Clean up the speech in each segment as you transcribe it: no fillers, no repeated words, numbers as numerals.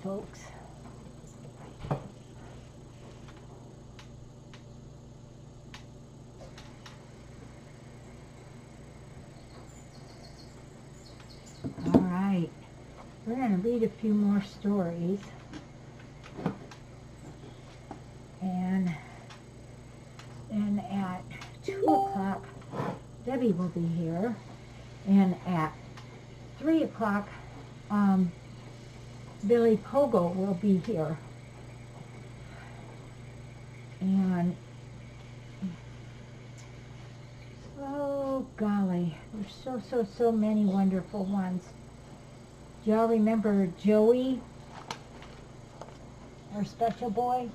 folks. All right, we're going to read a few more stories. And then at 2 o'clock, Debbie will be here. And at 3 o'clock, Billy Pogo will be here. And, oh golly, there's so many wonderful ones. Do y'all remember Joey, our special boy?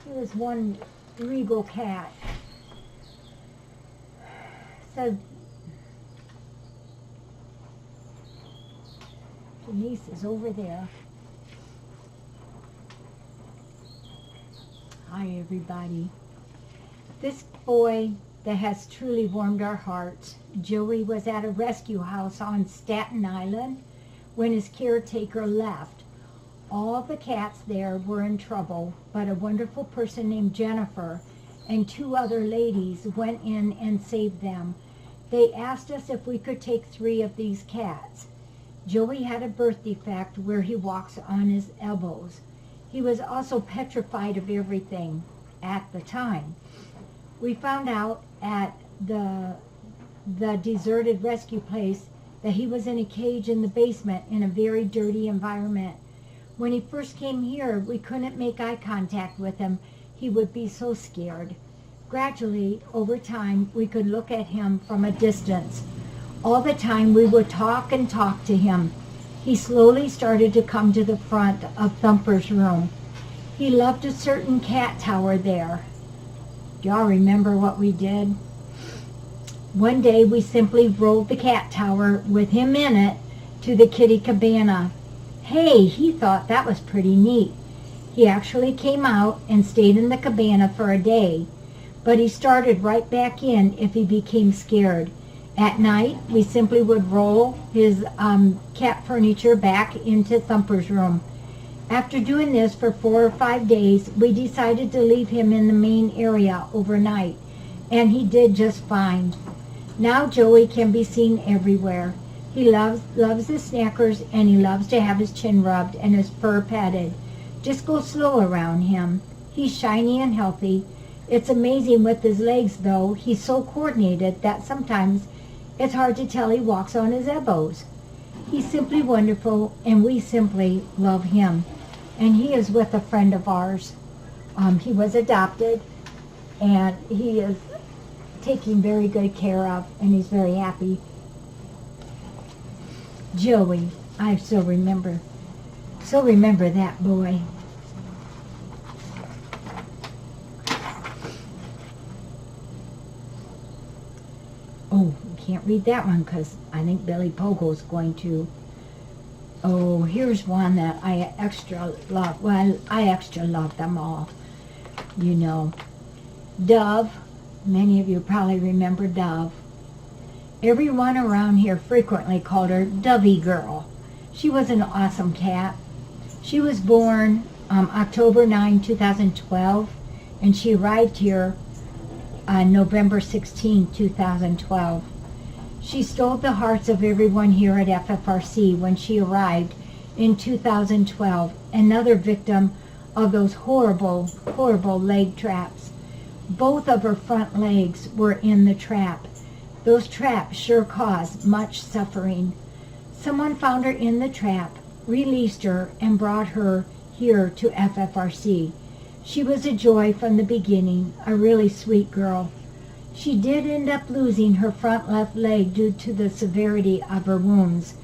He was one regal cat. So Denise is over there. Hi everybody. This boy that has truly warmed our hearts, Joey, was at a rescue house on Staten Island when his caretaker left. All the cats there were in trouble, but a wonderful person named Jennifer and 2 other ladies went in and saved them. They asked us if we could take 3 of these cats. Joey had a birth defect where he walks on his elbows. He was also petrified of everything at the time. We found out at the deserted rescue place that he was in a cage in the basement in a very dirty environment. When he first came here, we couldn't make eye contact with him. He would be so scared. Gradually, over time, we could look at him from a distance. All the time, we would talk and talk to him. He slowly started to come to the front of Thumper's room. He loved a certain cat tower there. Do y'all remember what we did? One day, we simply rolled the cat tower with him in it to the kitty cabana. Hey, he thought that was pretty neat. He actually came out and stayed in the cabana for a day, but he started right back in if he became scared. At night, we simply would roll his cat furniture back into Thumper's room. After doing this for 4 or 5 days, we decided to leave him in the main area overnight, and he did just fine. Now Joey can be seen everywhere. He loves his snackers, and he loves to have his chin rubbed and his fur petted. Just go slow around him. He's shiny and healthy. It's amazing with his legs, though. He's so coordinated that sometimes it's hard to tell he walks on his elbows. He's simply wonderful, and we simply love him. And he is with a friend of ours. He was adopted, and he is taken very good care of, and he's very happy. Joey, I still remember that boy. Oh, can't read that one because I think Billy Pogo's going to. Oh, here's one that I extra love. Well, I extra love them all. You know, Dove. Many of you probably remember Dove. Everyone around here frequently called her Dovey Girl. She was an awesome cat. She was born October 9, 2012, and she arrived here on November 16, 2012. She stole the hearts of everyone here at FFRC when she arrived in 2012, another victim of those horrible, horrible leg traps. Both of her front legs were in the trap. Those traps sure caused much suffering. Someone found her in the trap, released her, and brought her here to FFRC. She was a joy from the beginning, a really sweet girl. She did end up losing her front left leg due to the severity of her wounds.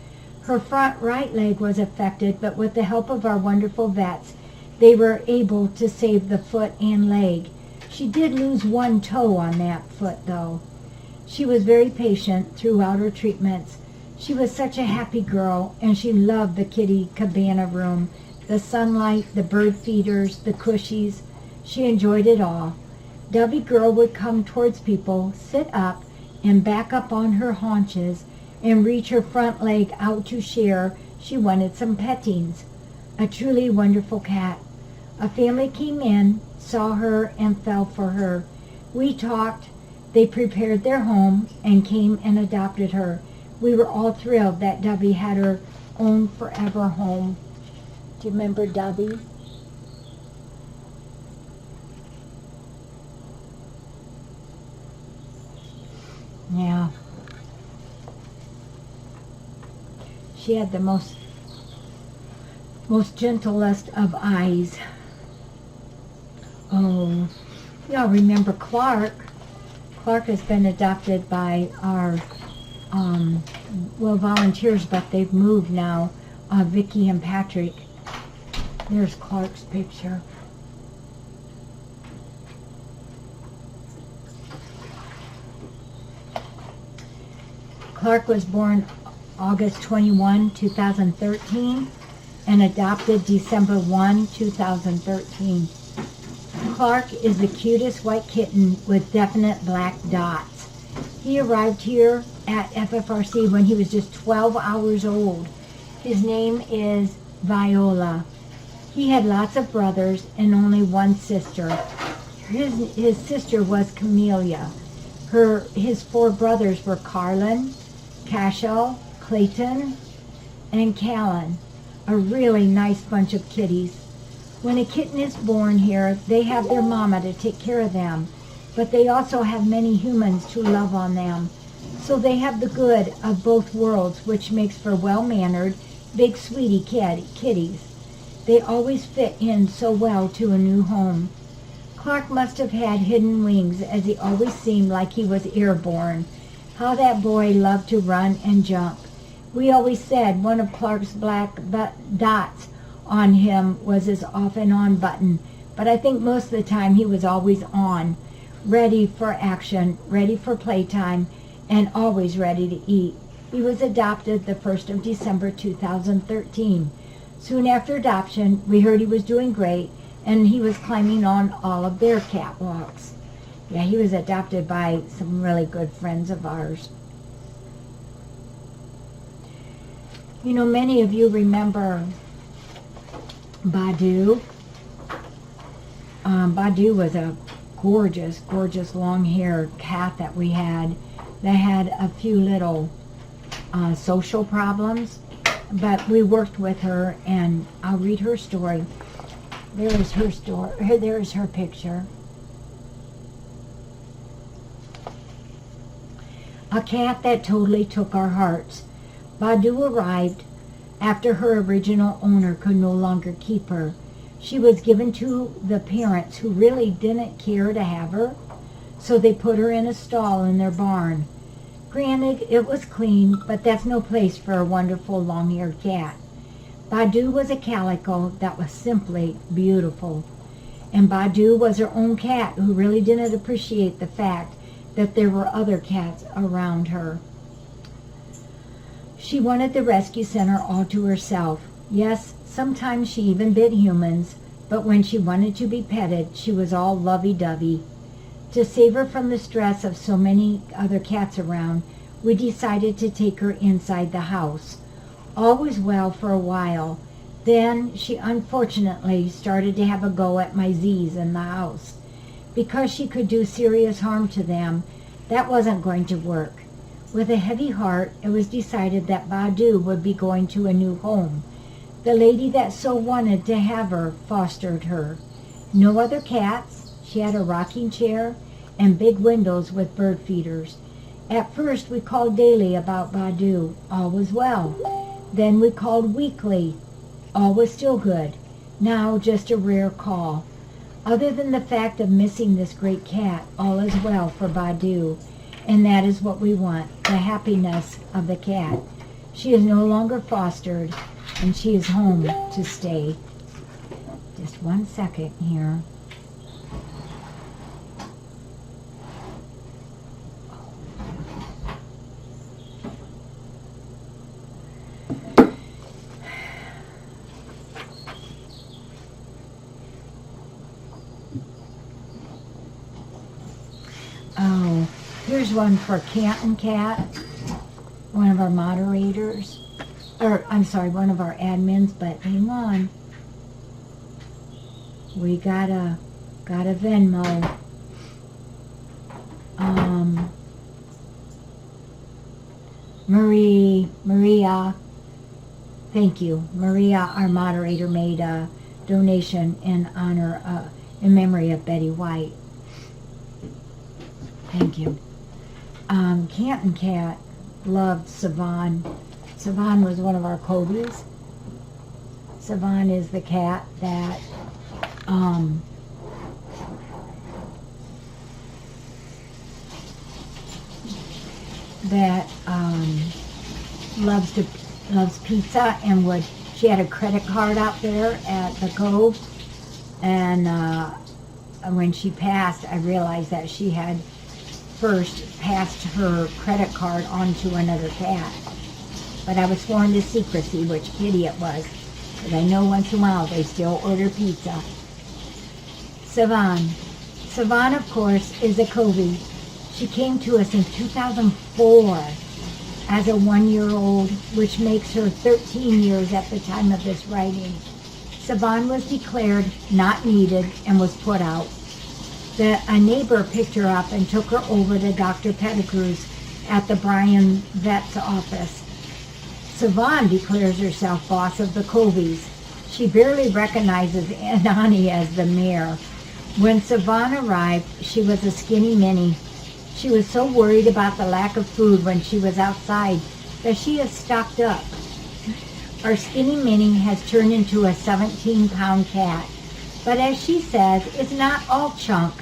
Her front right leg was affected, but with the help of our wonderful vets, they were able to save the foot and leg. She did lose one toe on that foot, though. She was very patient throughout her treatments. She was such a happy girl, and she loved the kitty cabana room, the sunlight, the bird feeders, the cushies. She enjoyed it all. Dovey Girl would come towards people, sit up, and back up on her haunches, and reach her front leg out to share. She wanted some pettings. A truly wonderful cat. A family came in, saw her, and fell for her. We talked. They prepared their home and came and adopted her. We were all thrilled that Dubby had her own forever home. Do you remember Dubby? Yeah. She had the most gentlest of eyes. Oh, y'all remember Clark? Clark has been adopted by our, volunteers, but they've moved now, Vicky and Patrick. There's Clark's picture. Clark was born August 21, 2013, and adopted December 1, 2013. Clark is the cutest white kitten with definite black dots. He arrived here at FFRC when he was just 12 hours old. His name is Viola. He had lots of brothers and only one sister. His sister was Camellia. His 4 brothers were Carlin, Cashel, Clayton, and Callan. A really nice bunch of kitties. When a kitten is born here, they have their mama to take care of them, but they also have many humans to love on them. So they have the good of both worlds, which makes for well-mannered, big sweetie kitties. They always fit in so well to a new home. Clark must have had hidden wings, as he always seemed like he was airborne. How that boy loved to run and jump. We always said one of Clark's black dots on him was his off and on button, but I think most of the time he was always on, ready for action, ready for playtime, and always ready to eat. He was adopted the 1st of December 2013. Soon after adoption, we heard he was doing great, and he was climbing on all of their catwalks. Yeah, he was adopted by some really good friends of ours. You know, many of you remember Badu. Badu was a gorgeous, gorgeous long-haired cat that we had that had a few little social problems, but we worked with her, and I'll read her story. There is her story. There is her picture. A cat that totally took our hearts. Badu arrived after her original owner could no longer keep her. She was given to the parents who really didn't care to have her, so they put her in a stall in their barn. Granted, it was clean, but that's no place for a wonderful long-haired cat. Badu was a calico that was simply beautiful. And Badu was her own cat who really didn't appreciate the fact that there were other cats around her. She wanted the rescue center all to herself. Yes, sometimes she even bit humans, but when she wanted to be petted, she was all lovey-dovey. To save her from the stress of so many other cats around, we decided to take her inside the house. All was well for a while. Then she unfortunately started to have a go at my Z's in the house. Because she could do serious harm to them, that wasn't going to work. With a heavy heart, it was decided that Badu would be going to a new home. The lady that so wanted to have her fostered her. No other cats. She had a rocking chair and big windows with bird feeders. At first, we called daily about Badu. All was well. Then we called weekly. All was still good. Now just a rare call. Other than the fact of missing this great cat, all is well for Badu. And that is what we want, the happiness of the cat. She is no longer fostered, and she is home to stay. Just 1 second here. Oh, here's one for Canton Cat, one of our moderators. or I'm sorry, one of our admins, but hang on. We got a Venmo. Maria, thank you. Maria, our moderator, made a donation in honor, in memory of Betty White. Thank you. Canton Cat loved Savon. Savon was one of our Kobe's. Savon is the cat that loves pizza, and she had a credit card out there at the Cove, and when she passed, I realized that she had first passed her credit card on to another cat. But I was sworn to secrecy which kitty it was, because I know once in a while they still order pizza. Savon. Savon, of course, is a Kobe. She came to us in 2004 as a 1-year-old, which makes her 13 years at the time of this writing. Savon was declared not needed and was put out. A neighbor picked her up and took her over to Dr. Pettigrew's at the Bryan vet's office. Savon declares herself boss of the Coveys. She barely recognizes Anani as the mayor. When Savon arrived, she was a skinny mini. She was so worried about the lack of food when she was outside that she has stocked up. Our skinny mini has turned into a 17-pound cat. But as she says, it's not all chunk.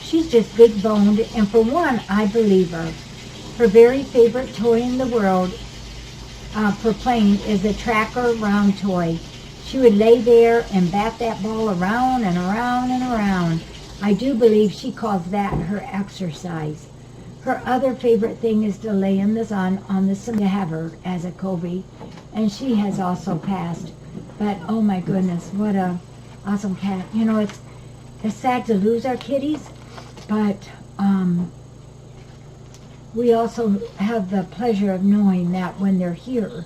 She's just big-boned, and for one, I believe her. Her very favorite toy in the world for playing is a tracker round toy. She would lay there and bat that ball around and around and around. I do believe she calls that her exercise. Her other favorite thing is to lay in the sun on the cement to have her as a Kobe, and she has also passed. But oh my goodness, what a awesome cat. You know, it's sad to lose our kitties, but we also have the pleasure of knowing that when they're here,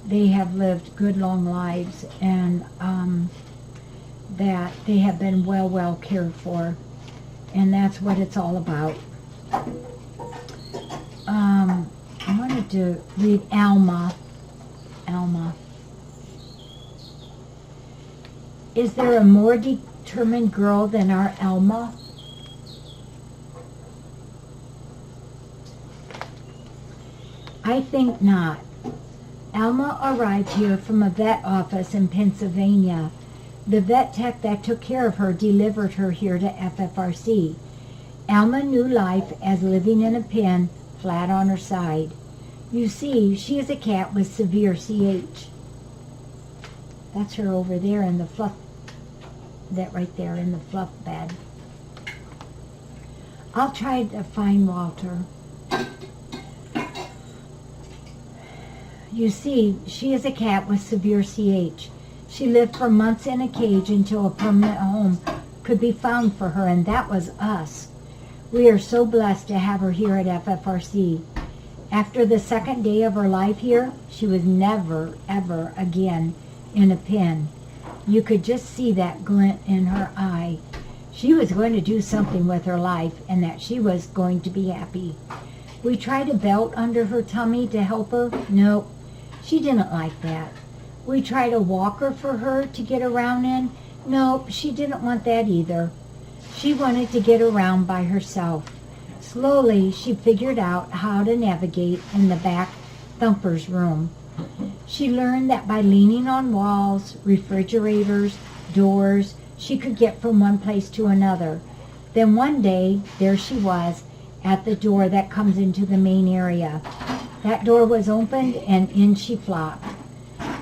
they have lived good long lives, and that they have been well cared for, and that's what it's all about. I wanted to read Alma. Is there a more determined girl than our Alma? I think not. Alma arrived here from a vet office in Pennsylvania. The vet tech that took care of her delivered her here to FFRC. Alma knew life as living in a pen flat on her side. You see, she is a cat with severe CH. That's her over there in the fluff, that right there in the fluff bed. I'll try to find Walter. You see, she is a cat with severe CH. She lived for months in a cage until a permanent home could be found for her, and that was us. We are so blessed to have her here at FFRC. After the second day of her life here, she was never, ever again in a pen. You could just see that glint in her eye. She was going to do something with her life, and that she was going to be happy. We tried a belt under her tummy to help her. Nope, she didn't like that. We tried a walker for her to get around in. Nope, she didn't want that either. She wanted to get around by herself. Slowly, she figured out how to navigate in the back thumper's room. She learned that by leaning on walls, refrigerators, doors, she could get from one place to another. Then one day, there she was at the door that comes into the main area. That door was opened and in she flopped.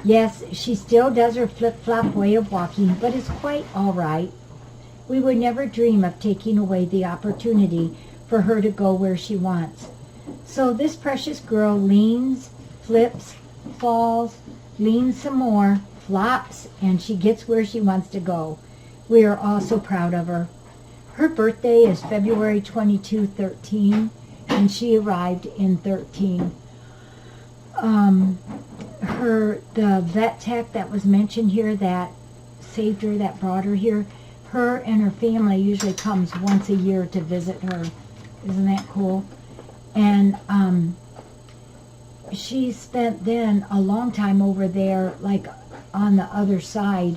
Yes, she still does her flip-flop way of walking, but it's quite all right. We would never dream of taking away the opportunity for her to go where she wants. So this precious girl leans, flips, falls, leans some more, flops, and she gets where she wants to go. We are all so proud of her. Her birthday is February 22, 13, and she arrived in 13. the vet tech that was mentioned here that saved her, that brought her here, her and her family usually comes once a year to visit her. Isn't that cool? And she spent then a long time over there, like on the other side,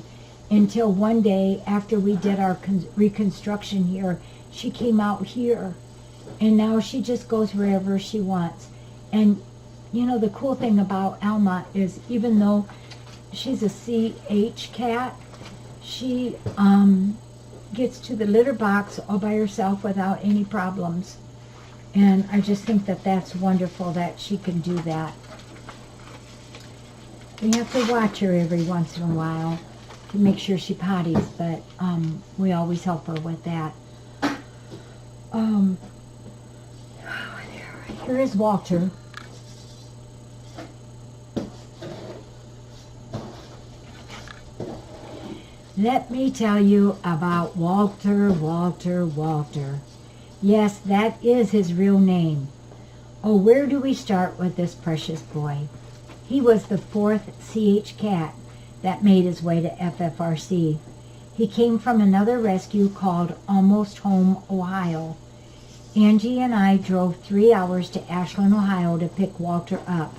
until one day after we did our reconstruction here, she came out here, and now she just goes wherever she wants. And you know, the cool thing about Alma is, even though she's a CH cat, she gets to the litter box all by herself without any problems. And I just think that that's wonderful that she can do that. We have to watch her every once in a while to make sure she potties, but we always help her with that. Here is Walter. Let me tell you about Walter, Walter, Walter. Yes, that is his real name. Oh, where do we start with this precious boy? He was the 4th CH cat that made his way to FFRC. He came from another rescue called Almost Home, Ohio. Angie and I drove 3 hours to Ashland, Ohio to pick Walter up.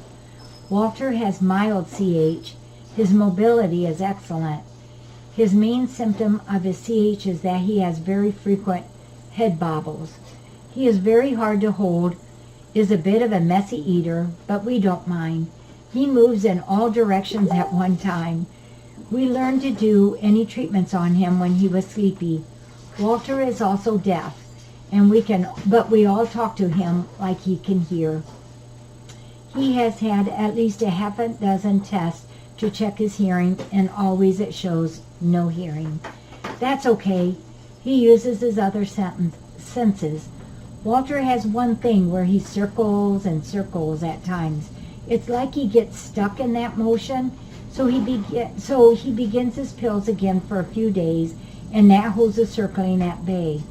Walter has mild CH. His mobility is excellent. His main symptom of his CH is that he has very frequent head bobbles. He is very hard to hold, is a bit of a messy eater, but we don't mind. He moves in all directions at one time. We learned to do any treatments on him when he was sleepy. Walter is also deaf, and but we all talk to him like he can hear. He has had at least a half a dozen tests to check his hearing, and always it shows no hearing. That's okay. He uses his other senses. Walter has one thing where he circles and circles at times. It's like he gets stuck in that motion, so he begins his pills again for a few days, and that holds the circling at bay.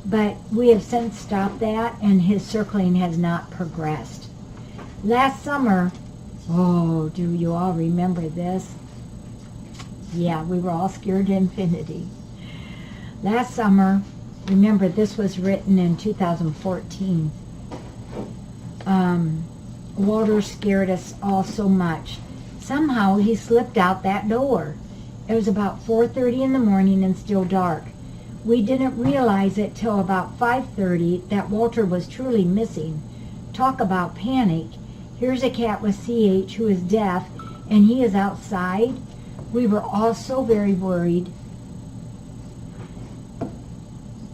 But we have since stopped that, and his circling has not progressed. Last summer, oh, do you all remember this? Yeah, we were all scared to infinity. Last summer, remember this was written in 2014. Walter scared us all so much. Somehow he slipped out that door. It was about 4:30 in the morning and still dark. We didn't realize it till about 5:30 that Walter was truly missing. Talk about panic. Here's a cat with CH who is deaf, and he is outside. We were all so very worried.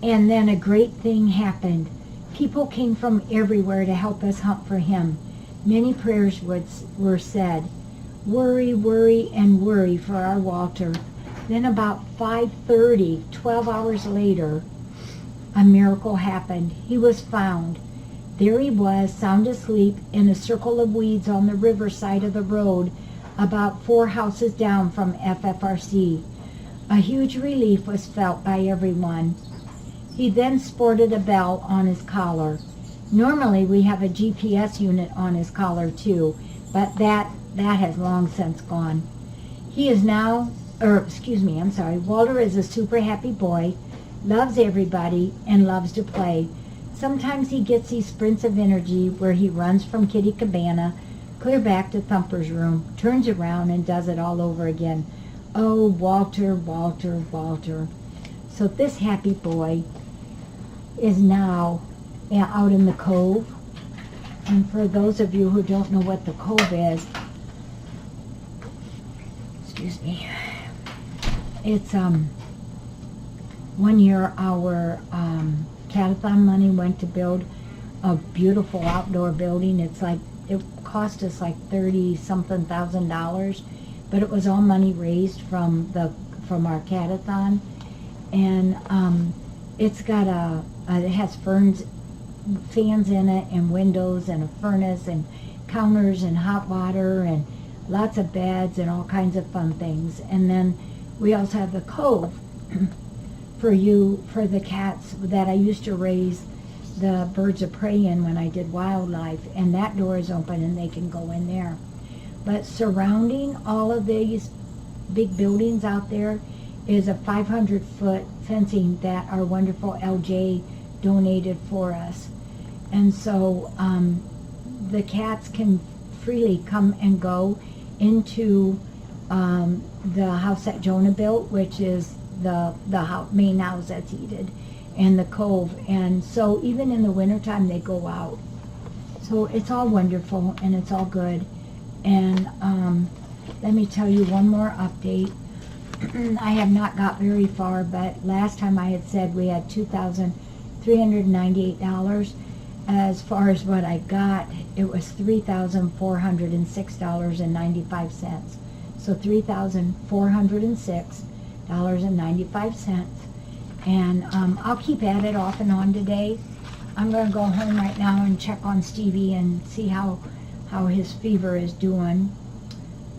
And then a great thing happened. People came from everywhere to help us hunt for him. Many prayers were said. Worry, worry, and worry for our Walter. Then about 5:30, 12 hours later, a miracle happened. He was found. There he was, sound asleep, in a circle of weeds on the riverside of the road, about 4 houses down from FFRC. A huge relief was felt by everyone. He then sported a bell on his collar. Normally we have a GPS unit on his collar too, but that has long since gone. He is now, Walter is a super happy boy, loves everybody, and loves to play. Sometimes he gets these sprints of energy where he runs from Kitty Cabana clear back to Thumper's room, turns around, and does it all over again. Oh, Walter, Walter, Walter. So this happy boy is now out in the cove. And for those of you who don't know what the cove is, it's one year our catathon money went to build a beautiful outdoor building. It cost us like $30-something thousand, but it was all money raised from our catathon. And it's got it has fans in it, and windows, and a furnace, and counters, and hot water, and lots of beds, and all kinds of fun things. And then we also have the cove for the cats that I used to raise the birds of prey in when I did wildlife, and that door is open and they can go in there. But surrounding all of these big buildings out there is a 500-foot fencing that our wonderful LJ donated for us. And so the cats can freely come and go into the house that Jonah built, which is the main house that's heated, and the cove. And so even in the wintertime they go out. So it's all wonderful and it's all good. And let me tell you one more update. I have not got very far, but last time I had said we had $2,398. As far as what I got, it was $3,406.95. So $3,406.95. And I'll keep at it off and on today. I'm going to go home right now and check on Stevie and see how his fever is doing.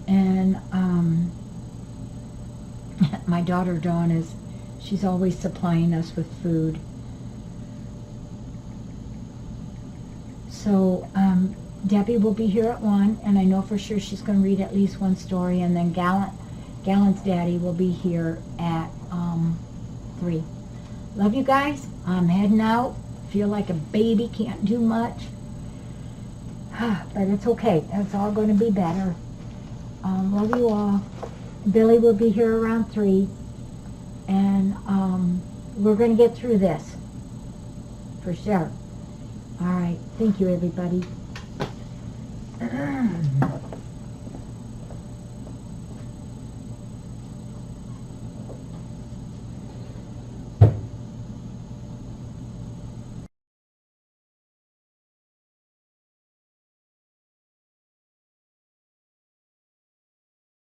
And my daughter Dawn she's always supplying us with food. So Debbie will be here at 1, and I know for sure she's going to read at least one story, and then Gallant's daddy will be here at 3. Love you guys. I'm heading out. Feel like a baby, can't do much. But it's okay. It's all going to be better. Love you all. Billy will be here around 3. And we're going to get through this. For sure. All right. Thank you, everybody.